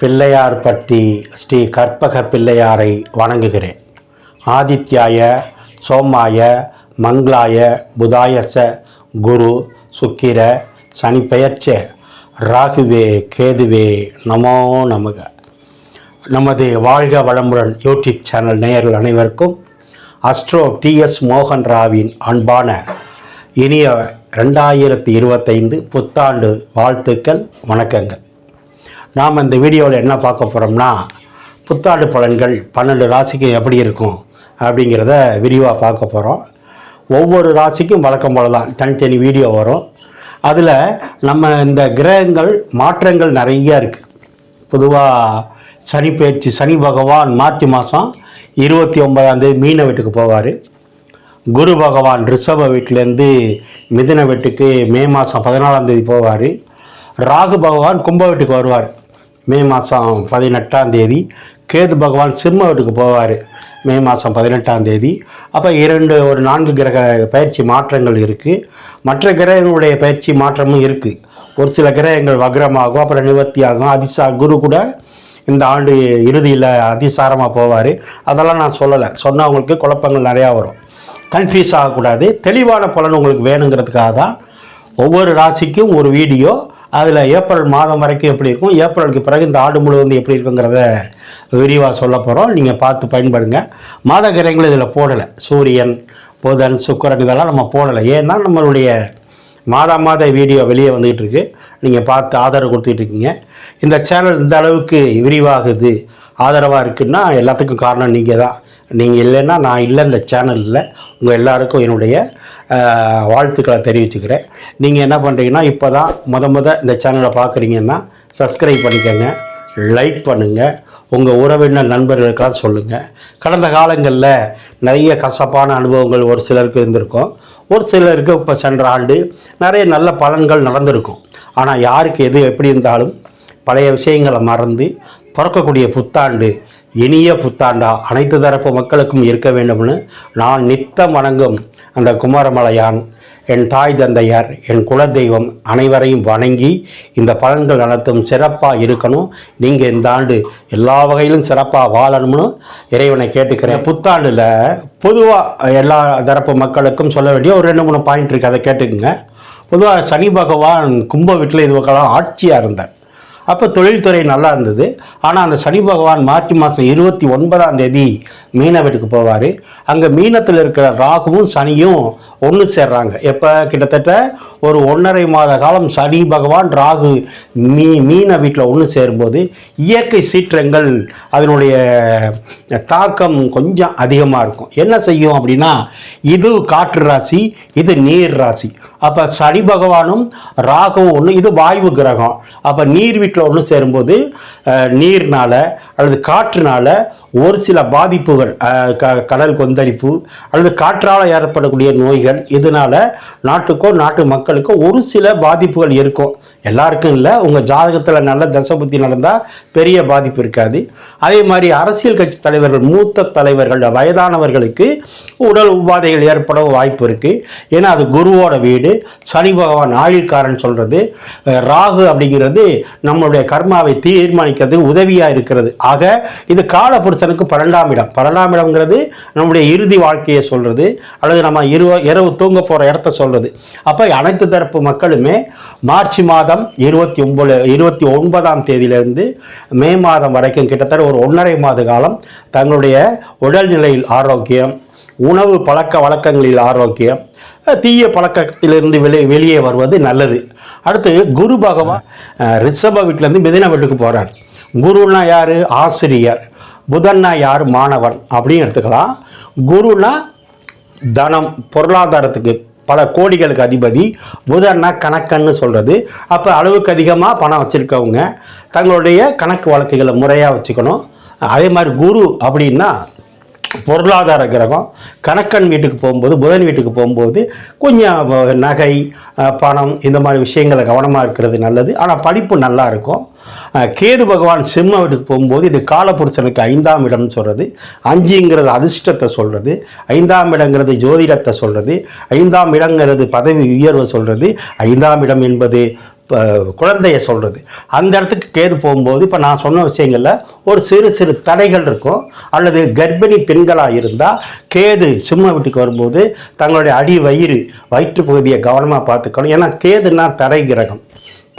பிள்ளையார்பட்டி ஸ்ரீ கற்பக பிள்ளையாரை வணங்குகிறேன். ஆதித்யாய சோமாய மங்களாய புதாயச குரு சுக்கிர சனி பெயர்ச்ச ராகுவே கேதுவே நமோ நமக. நமது வாழ்க வளமுடன் யூடியூப் சேனல் நேயர்கள் அனைவருக்கும் அஸ்ட்ரோ டிஎஸ் மோகன் ராவின் அன்பான இனிய 2025 புத்தாண்டு வாழ்த்துக்கள், வணக்கங்கள். நாம் இந்த வீடியோவில் என்ன பார்க்க போகிறோம்னா, புத்தாண்டு பலன்கள் 12 ராசிக்கு எப்படி இருக்கும் அப்படிங்கிறத விரிவாக பார்க்க போகிறோம். ஒவ்வொரு ராசிக்கும் வழக்கம் போல தான் தனித்தனி வீடியோ வரும். அதில் நம்ம இந்த கிரகங்கள் மாற்றங்கள் நிறைய இருக்குது. பொதுவாக சனி பயிற்சி, சனி பகவான் மார்ச் மாதம் 29ஆம் மீன வீட்டுக்கு போவார். குரு பகவான் ரிஷப வீட்டிலேருந்து மிதுன வீட்டுக்கு மே மாதம் 14ஆம் போவார். ராகு பகவான் கும்ப வீட்டுக்கு வருவார் மே மாதம் 18ஆம். கேது பகவான் சிம்ம வீட்டுக்கு போவார் மே மாதம் 18ஆம். அப்போ ஒரு 4 கிரக பயிற்சி மாற்றங்கள் இருக்குது. மற்ற கிரகங்களுடைய பயிற்சி மாற்றமும் இருக்குது. ஒரு சில கிரகங்கள் வக்ரமாகும், அப்புறம் நிவர்த்தி ஆகும். குரு கூட இந்த ஆண்டு இறுதியில் அதிசாரமாக போவார். அதெல்லாம் நான் சொல்லலை, சொன்னவங்களுக்கு குழப்பங்கள் நிறையா வரும். கன்ஃபியூஸ் ஆகக்கூடாது. தெளிவான பலன் உங்களுக்கு வேணுங்கிறதுக்காக தான் ஒவ்வொரு ராசிக்கும் ஒரு வீடியோ. அதில் ஏப்ரல் மாதம் வரைக்கும் எப்படி இருக்கும், ஏப்ரலுக்கு பிறகு இந்த ஆண்டு முழுவதும் எப்படி இருக்குங்கிறத விரிவாக சொல்ல போகிறோம். நீங்கள் பார்த்து பயன்படுங்க. மாத கிரகங்கள் இதில் போடலை. சூரியன், புதன், சுக்கிரன் இதெல்லாம் நம்ம போடலை. ஏன்னா நம்மளுடைய மாத வீடியோ வெளியே வந்துகிட்டு இருக்கு. நீங்கள் பார்த்து ஆதரவு கொடுத்துட்டு இருக்கீங்க. இந்த சேனல் இந்த அளவுக்கு விரிவாகுது, ஆதரவாக இருக்குன்னா எல்லாத்துக்கும் காரணம் நீங்கள் தான். நீங்கள் இல்லைன்னா நான் இல்லை, இந்த சேனலில். உங்கள் எல்லாருக்கும் என்னுடைய வாழ்த்துக்களை தெரிவிச்சுக்கிறேன். நீங்கள் என்ன பண்ணுறீங்கன்னா, இப்போ தான் இந்த சேனலை பார்க்குறீங்கன்னா சப்ஸ்கிரைப் பண்ணிக்கோங்க, லைக் பண்ணுங்கள், உங்கள் உறவினர் நண்பர்களுக்கெல்லாம் சொல்லுங்கள். கடந்த காலங்களில் நிறைய கசப்பான அனுபவங்கள் ஒரு சிலருக்கு இருந்திருக்கும். ஒரு சிலருக்கு இப்போ சென்ற ஆண்டு நிறைய நல்ல பலன்கள் நடந்திருக்கும். ஆனால் யாருக்கு எது எப்படி இருந்தாலும் பழைய விஷயங்களை மறந்து பிறக்கக்கூடிய புத்தாண்டு இனிய புத்தாண்டா அனைத்து தரப்பு மக்களுக்கும் இருக்க வேண்டும்னு நான் நித்தம் வணங்கும் அந்த குமாரமலையான், என் தாய் தந்தையார், என் குலதெய்வம் அனைவரையும் வணங்கி இந்த பலன்கள் அனைத்தும் சிறப்பாக இருக்கணும். நீங்கள் இந்த ஆண்டு எல்லா வகையிலும் சிறப்பாக வாழணும்னு இறைவனை கேட்டுக்கிறேன். புத்தாண்டில் பொதுவாக எல்லா தரப்பு மக்களுக்கும் சொல்ல வேண்டிய ஒரு 2-3 பாயிண்ட் இருக்குது, அதை கேட்டுக்குங்க. பொதுவாக சனி பகவான் கும்ப வீட்டில் இது பக்கம் ஆட்சியாக இருந்தார். அப்போ தொழில்துறை நல்லா இருந்தது. ஆனால் அந்த சனி பகவான் மார்ச் மாதம் 29ஆம் மீன வீட்டுக்கு போவார். அங்கே மீனத்தில் இருக்கிற ராகுவும் சனியும் ஒன்று சேர்றாங்க. எப்போ கிட்டத்தட்ட ஒரு 1.5 மாத காலம் சனி பகவான் ராகு மீன வீட்டில் ஒன்று சேரும்போது இயற்கை சீற்றங்கள் அதனுடைய தாக்கம் கொஞ்சம் அதிகமாக இருக்கும். என்ன செய்யும் அப்படின்னா, இது காற்று ராசி, இது நீர் ராசி. அப்போ சனி பகவானும் ராகுவும் ஒன்று, இது வாயு கிரகம். அப்போ நீர் வீட்டில் ஒன்று சேரும்போது நீர்னால அல்லது காற்றுனால ஒரு சில பாதிப்புகள், கடல் கொந்தளிப்பு அல்லது காற்றால் ஏற்படக்கூடிய நோய்கள், இதனால் நாட்டுக்கோ நாட்டு மக்களுக்கோ ஒரு சில பாதிப்புகள் இருக்கும். எல்லாருக்கும் இல்லை. உங்கள் ஜாதகத்தில் நல்ல தசபுத்தி நடந்தால் பெரிய பாதிப்பு இருக்காது. அதே மாதிரி அரசியல் கட்சி தலைவர்கள், மூத்த தலைவர்கள், வயதானவர்களுக்கு உடல் உபாதைகள் ஏற்பட வாய்ப்பு இருக்குது. ஏன்னா அது குருவோட வீடு. சனி பகவான் ஆயுள்காரன் சொல்கிறது. ராகு அப்படிங்கிறது நம்மளுடைய கர்மாவை தீர்மானிக்கிறது உதவியாக இருக்கிறது. ஆக இது காலபுருஷனுக்கு 12ஆம் இடம். 12ஆம் இடம்ங்கிறது நம்முடைய இறுதி வாழ்க்கையை சொல்கிறது, அல்லது நம்ம இரவு தூங்க போகிற இடத்த சொல்கிறது. அப்போ அனைத்து தரப்பு மக்களுமே மார்ச் மாதம் 29ஆம் தேதியிலிருந்து மே மாதம் வரைக்கும் கிட்டத்தட்ட ஒரு 1.5 மாத காலம் தங்களுடைய உடல்நிலையில் ஆரோக்கியம், உணவு பழக்க வழக்கங்களில் ஆரோக்கியம், தீய பழக்கத்திலிருந்து வெளியே வருவது நல்லது. அடுத்து குரு பகவான் ரிஷப வீட்டிலேருந்து மிதுன வீட்டுக்கு போகிறார். குருன்னா யார்? ஆசிரியர். புதன்னா யார்? மாணவன் அப்படின்னு எடுத்துக்கலாம். குருனா தனம், பொருளாதாரத்துக்கு பல கோடிகளுக்கு அதிபதி. புதன்னா கணக்கன்னு சொல்கிறது. அப்போ அளவுக்கு அதிகமாக பணம் வச்சுருக்கவங்க தங்களுடைய கணக்கு வழக்குகளை முறையாக வச்சுக்கணும். அதே மாதிரி குரு அப்படின்னா பொருளாதார கிரகம். கணக்கன் வீட்டுக்கு போகும்போது, புதன் வீட்டுக்கு போகும்போது கொஞ்சம் நகை, பணம் இந்த மாதிரி விஷயங்களை கவனமாக இருக்கிறது நல்லது. ஆனால் படிப்பு நல்லா இருக்கும். கேது பகவான் சிம்ம வீட்டுக்கு போகும்போது இது காலபுருஷனுக்கு 5ஆம் இடம்னு சொல்கிறது. 5ங்கிறது அதிர்ஷ்டத்தை சொல்கிறது, 5ஆம் இடங்கிறது ஜோதிடத்தை சொல்கிறது, 5ஆம் இடங்கிறது பதவி உயர்வை சொல்கிறது, 5ஆம் இடம் என்பது குழந்தைய சொல்கிறது. அந்த இடத்துக்கு கேது போகும்போது இப்போ நான் சொன்ன விஷயங்களில் ஒரு சிறு சிறு தடைகள் இருக்கும். அல்லது கர்ப்பிணி பெண்களாக இருந்தால் கேது சிம்ம வீட்டுக்கு வரும்போது தங்களுடைய வயிற்று பகுதியை கவனமாக பார்த்துக்கணும். ஏன்னா கேதுன்னா தடை கிரகம்,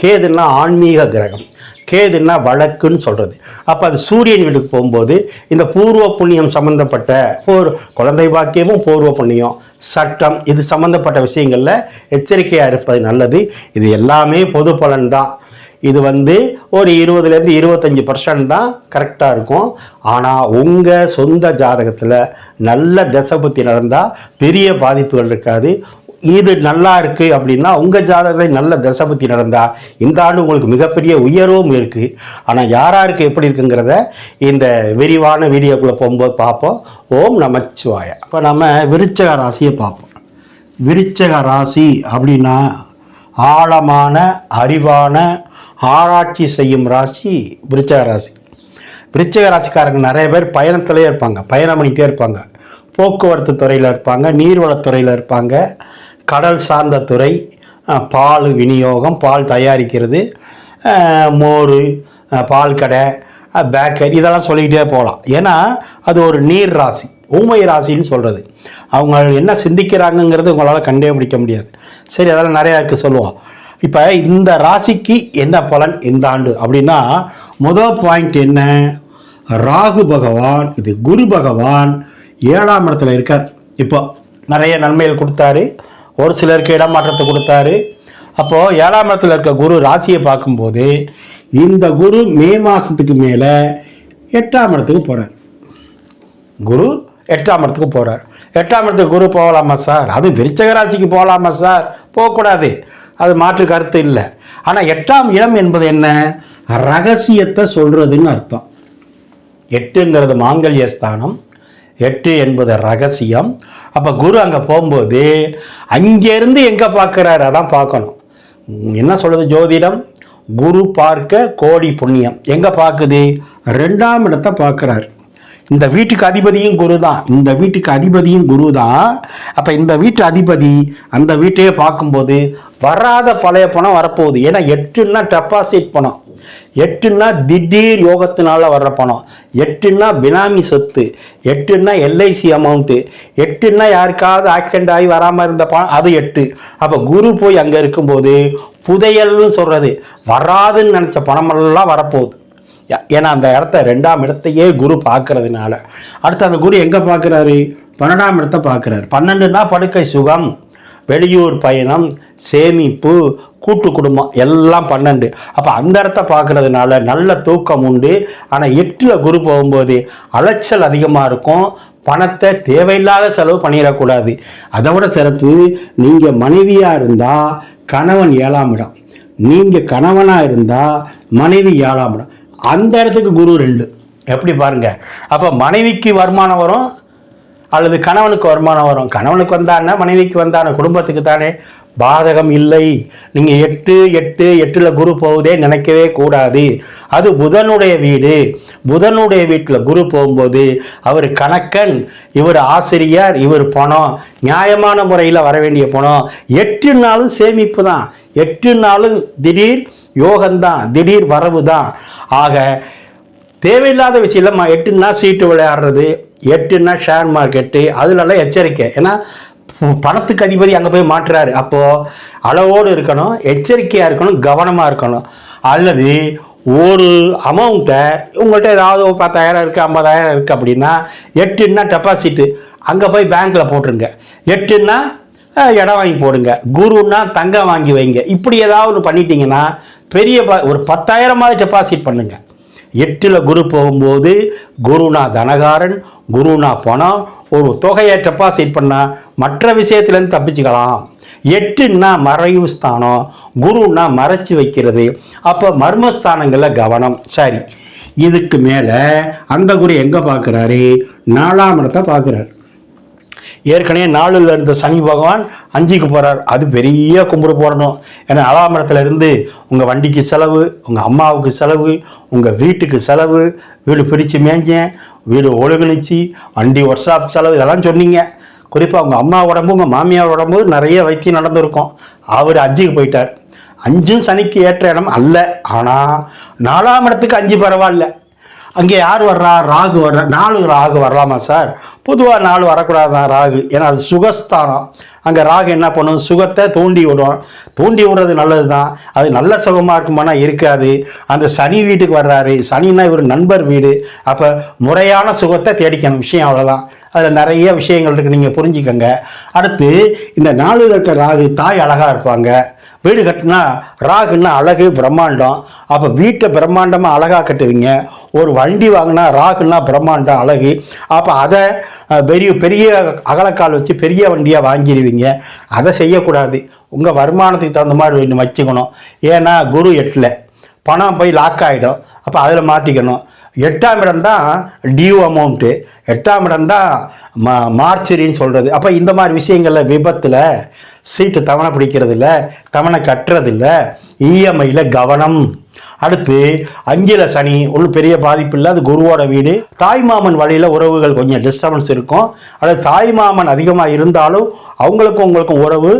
கேதுன்னா ஆன்மீக கிரகம், கேதுன்னா வழக்குன்னு சொல்கிறது. அப்போ அது சூரியன் வீட்டுக்கு போகும்போது இந்த பூர்வ புண்ணியம் சம்மந்தப்பட்ட குழந்தை பாக்கியமும் பூர்வ புண்ணியம், சட்டம், இது சம்மந்தப்பட்ட விஷயங்களில் எச்சரிக்கையாக இருப்பது நல்லது. இது எல்லாமே பொது பலன் தான். இது ஒரு 20% 25% தான் கரெக்டாக இருக்கும். ஆனால் உங்கள் சொந்த ஜாதகத்தில் நல்ல தசபுத்தி நடந்தால் பெரிய பாதிப்புகள் இருக்காது. இது நல்லா இருக்குது அப்படின்னா உங்கள் ஜாதகத்தில் நல்ல தசபுத்தி நடந்தால் இந்த ஆண்டு உங்களுக்கு மிகப்பெரிய உயர்வும் இருக்குது. ஆனால் யாராருக்கு எப்படி இருக்குங்கிறத இந்த விரிவான வீடியோக்குள்ளே போகும்போது பார்ப்போம். ஓம் நமச்சிவாய. இப்போ நம்ம விருச்சக ராசியை பார்ப்போம். விருச்சக ராசி அப்படின்னா ஆழமான அறிவான ஆராய்ச்சி செய்யும் ராசி விருச்சக ராசி. விருச்சக ராசிக்காரங்க நிறைய பேர் பயணத்திலே இருப்பாங்க, பயணம் பண்ணிகிட்டே இருப்பாங்க. போக்குவரத்து துறையில் இருப்பாங்க, நீர்வளத்துறையில் இருப்பாங்க, கடல் சார்ந்த துறை, பால் விநியோகம், பால் தயாரிக்கிறது, மோர், பால் கடை, பேக்கரி, இதெல்லாம் சொல்லிக்கிட்டே போகலாம். ஏன்னா அது ஒரு நீர் ராசி, ஊமை ராசின்னு சொல்கிறது. அவங்க என்ன சிந்திக்கிறாங்கங்கிறது உங்களால் கண்டே பிடிக்க முடியாது. சரி, அதெல்லாம் நிறையா இருக்குது, சொல்லுவோம். இப்போ இந்த ராசிக்கு என்ன பலன் இந்த ஆண்டு அப்படின்னா, முதல் பாயிண்ட் என்ன, ராகு பகவான், இது குரு பகவான் 7ஆம் இடத்துல இருக்கார். இப்போ நிறைய நன்மைகள் கொடுத்தாரு, ஒரு சிலருக்கு இடமாற்றத்தை கொடுத்தாரு. அப்போது 7ஆம் இடத்துல இருக்க குரு ராசியை பார்க்கும்போது இந்த குரு மே மாதத்துக்கு மேலே 8ஆம் இடத்துக்கு போகிறார். குரு 8ஆம் இடத்துக்கு போகிறார். 8ஆம் இடத்துக்கு குரு போகலாமா சார்? அது விருச்சக ராசிக்கு போகலாமா சார்? போகக்கூடாது, அது மாற்று கருத்து இல்லை. ஆனால் 8ஆம் இடம் என்பது என்ன, ரகசியத்தை சொல்கிறதுன்னு அர்த்தம். 8ங்கிறது மாங்கல்ய ஸ்தானம், 8 என்பது ரகசியம். அப்போ குரு அங்கே போகும்போது அங்கேருந்து எங்கே பார்க்குறாரு அதான் பார்க்கணும். என்ன சொல்கிறது ஜோதிடம், குரு பார்க்க கோடி புண்ணியம். எங்கே பார்க்குது, 2ஆம் இடத்தை பார்க்குறாரு. இந்த வீட்டுக்கு அதிபதியும் குரு தான், இந்த வீட்டுக்கு அதிபதியும் குரு தான். அப்போ இந்த வீட்டு அதிபதி அந்த வீட்டையே பார்க்கும்போது வராத பழைய பணம் வரப்போகுது. ஏன்னா 8ன்னா டெபாசிட் பணம், 8ன்னா திடீர் யோகத்தினால வர்ற பணம், 8ன்னா பினாமி சொத்து, 8ன்னா எல்ஐசி அமௌண்ட்டு, 8ன்னா யாருக்காவது ஆக்சிடென்ட் ஆகி வராமல் இருந்த பணம், அது 8. அப்போ குரு போய் அங்கே இருக்கும்போது புதையல்னு சொல்கிறது, வராதுன்னு நினச்ச பணமெல்லாம் வரப்போகுது. ஏன்னா அந்த இடத்த 2ஆம் இடத்தையே குரு பார்க்கறதுனால. அடுத்து அந்த குரு எங்கே பார்க்குறாரு, 12ஆம் இடத்தை பார்க்குறாரு. 12ன்னா படுக்கை சுகம், வெளியூர் பயணம், சேமிப்பு, கூட்டு குடும்பம், எல்லாம் 12. அப்போ அந்த இடத்த பார்க்கறதுனால நல்ல தூக்கம் உண்டு. ஆனால் 8ல் குரு போகும்போது அலைச்சல் அதிகமாக இருக்கும், பணத்தை தேவையில்லாத செலவு பண்ணிடக்கூடாது. அதை விட சிறப்பு, நீங்கள் மனைவியாக இருந்தால் கணவன் 7ஆம் இடம், நீங்கள் கணவனாக இருந்தால் மனைவி 7ஆம் இடம். அந்த இடத்துக்கு குரு 2. எப்படி பாருங்க. அப்போ மனைவிக்கு வருமானம் வரும் அல்லது கணவனுக்கு வருமானம் வரும். கணவனுக்கு வந்தானே மனைவிக்கு வந்தானே, குடும்பத்துக்கு தானே. பாதகம் இல்லை. நீங்கள் 8 குரு போகுதே நினைக்கவே கூடாது. அது புதனுடைய வீடு. புதனுடைய வீட்டில் குரு போகும்போது அவர் கணக்கன், இவர் ஆசிரியர், இவர் பணம் நியாயமான முறையில் வர வேண்டிய பணம். 8 நாளும் சேமிப்பு தான், 8 நாளும் திடீர் யோகம்தான், திடீர் வரவு தான். ஆக தேவையில்லாத விஷயம் 8ன்னா சீட்டு விளையாடுறது, 8ன்னா ஷேர் மார்க்கெட்டு, அதுலலாம் எச்சரிக்கை. ஏன்னா பணத்துக்கு அதிபதி அங்கே போய் மாற்றுறாரு. அப்போது அளவோடு இருக்கணும், எச்சரிக்கையாக இருக்கணும், கவனமாக இருக்கணும். அல்லது ஒரு அமௌண்ட்டை உங்கள்கிட்ட ஏதாவது 10,000 இருக்குது 50,000 இருக்குது அப்படின்னா 8ன்னா டெபாசிட்டு, அங்கே போய் பேங்க்கில் போட்டுருங்க. 8ன்னா இடம் வாங்கி போடுங்க. குருன்னா தங்கம் வாங்கி வைங்க. இப்படி ஏதாவது பண்ணிட்டீங்கன்னா பெரிய ஒரு 10,000 டெபாசிட் பண்ணுங்க. 8ல் குரு போகும்போது குருனா தனகாரன், குருனா பணம். ஒரு தொகையை டெபாசிட் பண்ணால் மற்ற விஷயத்துலேருந்து தப்பிச்சுக்கலாம். 8ன்னா மறைவு ஸ்தானம், குருன்னா மறைச்சி வைக்கிறது. அப்போ மர்மஸ்தானங்களில் கவனம். சரி, இதுக்கு மேலே அந்த குரு எங்கே பார்க்குறாரு, 4ஆம் இடத்தை பார்க்குறாரு. ஏற்கனவே 4ல் இருந்த சனி பகவான் 5க்கு போகிறார். அது பெரிய கும்பிடு போடணும். ஏன்னா 4ஆம் இடத்துல இருந்து உங்கள் வண்டிக்கு செலவு, உங்கள் அம்மாவுக்கு செலவு, உங்கள் வீட்டுக்கு செலவு, வீடு பிரித்து மேய்ஞ்சேன், வீடு ஒழுகுனிச்சு, வண்டி ஒர்க் ஷாப் செலவு, இதெல்லாம் சொன்னீங்க. குறிப்பாக உங்கள் அம்மா உடம்பு, உங்கள் மாமியார் உடம்பு நிறைய வைத்தியம் நடந்திருக்கும். அவர் 5க்கு போயிட்டார். 5 சனிக்கு ஏற்ற இடம் அல்ல. ஆனால் 4ஆம் இடத்துக்கு 5 பரவாயில்ல. அங்கே யார் வர்றா? ராகு வர்ற. 4 ராகு வரலாமா சார்? பொதுவாக 4 வரக்கூடாதான் ராகு, ஏன்னா அது சுகஸ்தானம். அங்கே ராகு என்ன பண்ணும்? சுகத்தை தூண்டி விடும். தூண்டி விடுறது நல்லது தான். அது நல்ல சுகமாக இருக்குமானா இருக்காது. அந்த சனி வீட்டுக்கு வர்றாரு. சனின்னா இவர் நண்பர் வீடு. அப்போ முறையான சுகத்தை தேடிக்கணும். விஷயம் அவ்வளோதான். அதில் நிறைய விஷயங்கள் இருக்குது, நீங்கள் புரிஞ்சுக்கங்க. அடுத்து இந்த 4 இருக்க ராகு தாய் அழகாக இருப்பாங்க. வீடு கட்டினா ராகுன்னா அழகு பிரம்மாண்டம். அப்போ வீட்டை பிரம்மாண்டமாக அழகாக கட்டுவீங்க. ஒரு வண்டி வாங்கினா ராகுன்னா பிரம்மாண்டம் அழகு. அப்போ அதை பெரிய பெரிய அகலக்கால் வச்சு பெரிய வண்டியாக வாங்கிடுவீங்க. அதை செய்யக்கூடாது. உங்கள் வருமானத்துக்கு தகுந்த மாதிரி வச்சுக்கணும். ஏன்னா குரு 8ல் பணம் போய் லாக் ஆகிடும். அப்போ அதில் மாற்றிக்கணும். 8ஆம் இடம் தான் டியூ அமௌண்ட்டு. 8ஆம் இடம் தான் மார்ச்சரின்னு சொல்கிறது. அப்போ இந்த மாதிரி விஷயங்களில் விபத்தில் சீட்டு தவணை பிடிக்கிறதில்ல, தவணை கட்டுறதில்ல, இஎம்ஐயில் கவனம். அடுத்து 5ல் சனி ஒன்றும் பெரிய பாதிப்பு இல்லை. அது குருவோட வீடு. தாய்மாமன் வழியில் உறவுகள் கொஞ்சம் டிஸ்டர்பன்ஸ் இருக்கும். அது தாய்மாமன் அதிகமாக இருந்தாலும் அவங்களுக்கும் உங்களுக்கும் உறவு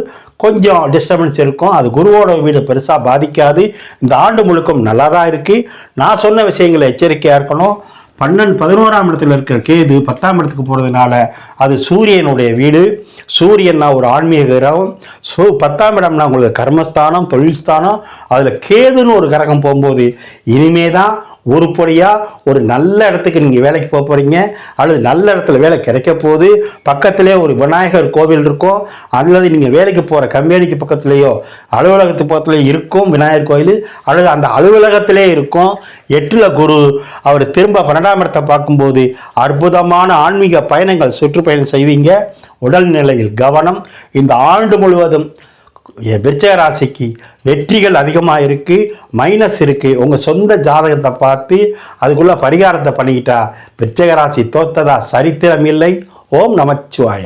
கொஞ்சம் டிஸ்டர்பன்ஸ் இருக்கும். அது குருவோட வீடு பெருசாக பாதிக்காது. இந்த ஆண்டு முழுக்கும் நல்லா தான் இருக்குது. நான் சொன்ன விஷயங்களை எச்சரிக்கையாக இருக்கணும். 11ஆம் இடத்துல இருக்கிற கேது 10ஆம் இடத்துக்கு போகிறதுனால அது சூரியனுடைய வீடு. சூரியன்னா ஒரு ஆன்மீக கிரகம். 10ஆம் இடம்னா உங்களுக்கு கர்மஸ்தானம், தொழில் ஸ்தானம். அதில் கேதுன்னு ஒரு கிரகம் போகும்போது இனிமே தான் உருப்படியாக ஒரு நல்ல இடத்துக்கு நீங்கள் வேலைக்கு போக போகிறீங்க, அல்லது நல்ல இடத்துல வேலை கிடைக்க போகுது. பக்கத்திலே ஒரு விநாயகர் கோவில் இருக்கும், அல்லது நீங்கள் வேலைக்கு போகிற கம்பெனிக்கு பக்கத்துலேயோ அலுவலகத்து பக்கத்துலேயோ இருக்கும் விநாயகர் கோயில், அல்லது அந்த அலுவலகத்திலே இருக்கும். 8ல் குரு அவர் திரும்ப 12ஆம் இடத்தை பார்க்கும்போது அற்புதமான ஆன்மீக பயணங்கள், சுற்றுப்பயணம் செய்வீங்க. உடல்நிலையில் கவனம். இந்த ஆண்டு முழுவதும் விருச்சிக ராசிக்கு வெற்றிகள் அதிகமாக இருக்குது, மைனஸ் இருக்குது. உங்கள் சொந்த ஜாதகத்தை பார்த்து அதுக்குள்ள பரிகாரத்தை பண்ணிக்கிட்டா விருச்சிக ராசி தோத்ததா சரித்திரம் இல்லை. ஓம் நமச்சிவாய.